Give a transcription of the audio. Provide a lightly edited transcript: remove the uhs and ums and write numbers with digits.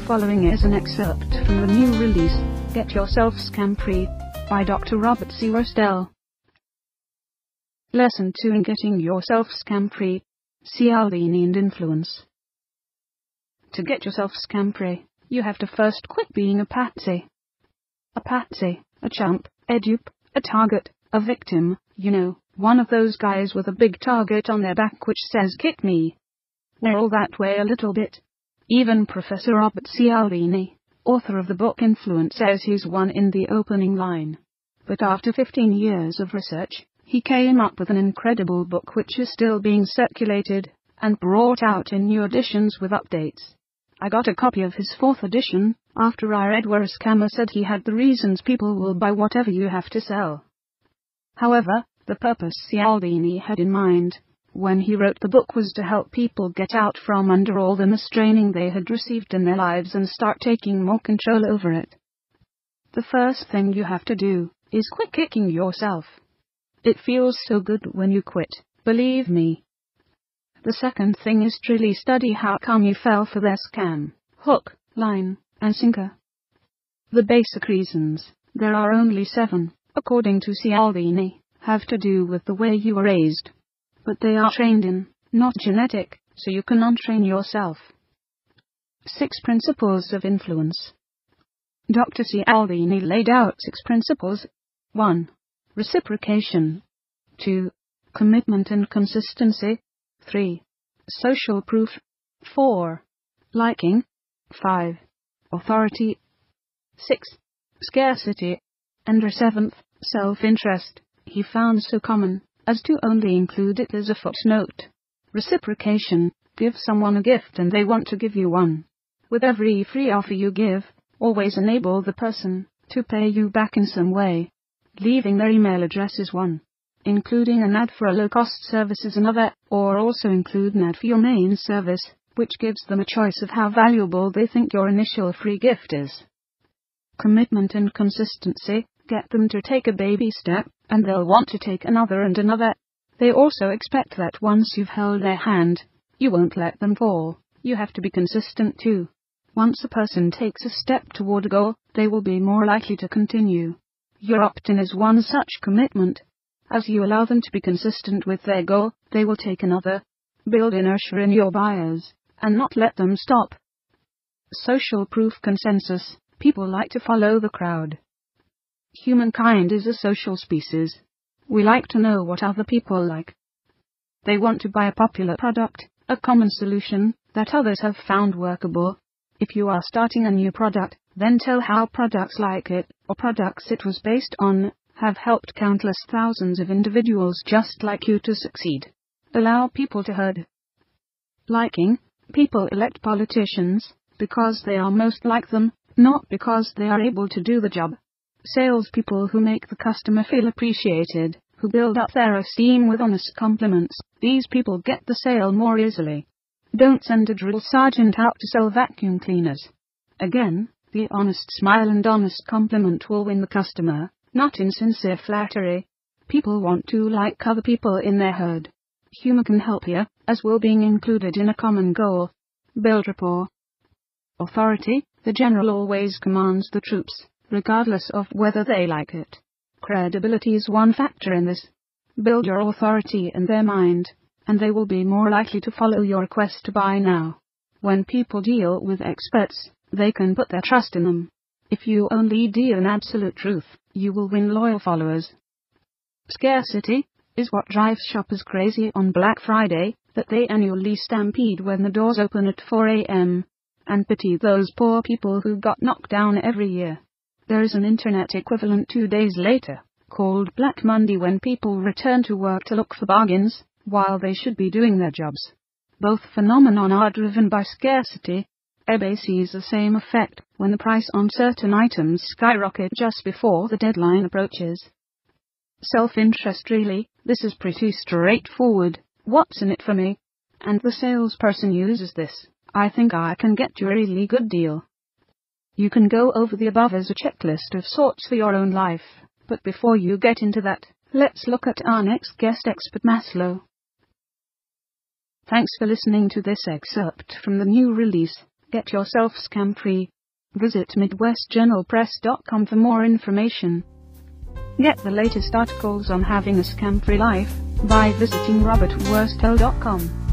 following is an excerpt from the new release, Get Yourself Scam-Free, by Dr. Robert C. Rostel. Lesson 2 in Getting Yourself Scam-Free, Cialdini and Influence. To get yourself scam-free, you have to first quit being a patsy. A patsy, a chump, a dupe, a target, a victim, you know, one of those guys with a big target on their back which says kick me. We're all that way a little bit. Even Professor Robert Cialdini, author of the book Influence, says he's one in the opening line. But after 15 years of research, he came up with an incredible book which is still being circulated and brought out in new editions with updates. I got a copy of his 4th edition after I read where a scammer said he had the reasons people will buy whatever you have to sell. However, the purpose Cialdini had in mind when he wrote the book was to help people get out from under all the mistraining they had received in their lives and start taking more control over it. The first thing you have to do is quit kicking yourself. It feels so good when you quit, believe me. The second thing is to really study how come you fell for their scam, hook, line, and sinker. The basic reasons, there are only 7, according to Cialdini, have to do with the way you were raised. But they are trained in, not genetic, so you can untrain yourself. 6 principles of influence. Dr. Cialdini laid out 6 principles. 1. Reciprocation. 2. Commitment and consistency. 3. Social proof. 4. Liking. 5. Authority. 6. Scarcity. And 7th, self-interest. He found so common as to only include it as a footnote. Reciprocation. Give someone a gift and they want to give you one. With every free offer you give, always enable the person to pay you back in some way. Leaving their email address is one. Including an ad for a low-cost service is another, or also include an ad for your main service, which gives them a choice of how valuable they think your initial free gift is. Commitment and consistency. Get them to take a baby step, and they'll want to take another and another. They also expect that once you've held their hand, you won't let them fall. You have to be consistent too. Once a person takes a step toward a goal, they will be more likely to continue. Your opt-in is one such commitment. As you allow them to be consistent with their goal, they will take another. Build inertia in your buyers, and not let them stop. Social proof consensus. People like to follow the crowd. Humankind is a social species. We like to know what other people like. They want to buy a popular product, a common solution that others have found workable. If you are starting a new product, then tell how products like it, or products it was based on, have helped countless thousands of individuals just like you to succeed. Allow people to herd. Liking. People elect politicians because they are most like them, not because they are able to do the job. Salespeople who make the customer feel appreciated, who build up their esteem with honest compliments, these people get the sale more easily. Don't send a drill sergeant out to sell vacuum cleaners. Again, the honest smile and honest compliment will win the customer, not insincere flattery. People want to like other people in their herd. Humor can help here, as will being included in a common goal. Build rapport. Authority. The general always commands the troops, regardless of whether they like it. Credibility is one factor in this. Build your authority in their mind, and they will be more likely to follow your request to buy now. When people deal with experts, they can put their trust in them. If you only deal in absolute truth, you will win loyal followers. Scarcity is what drives shoppers crazy on Black Friday, that they annually stampede when the doors open at 4 a.m. and pity those poor people who got knocked down every year. There is an internet equivalent 2 days later, called Black Monday, when people return to work to look for bargains, while they should be doing their jobs. Both phenomena are driven by scarcity. eBay sees the same effect when the price on certain items skyrocket just before the deadline approaches. Self-interest. Really, this is pretty straightforward. What's in it for me? And the salesperson uses this. I think I can get you a really good deal. You can go over the above as a checklist of sorts for your own life, but before you get into that, let's look at our next guest expert, Maslow. Thanks for listening to this excerpt from the new release, Get yourself scam-free. Visit MidwestJournalPress.com for more information. Get the latest articles on having a scam-free life by visiting robertworstel.com.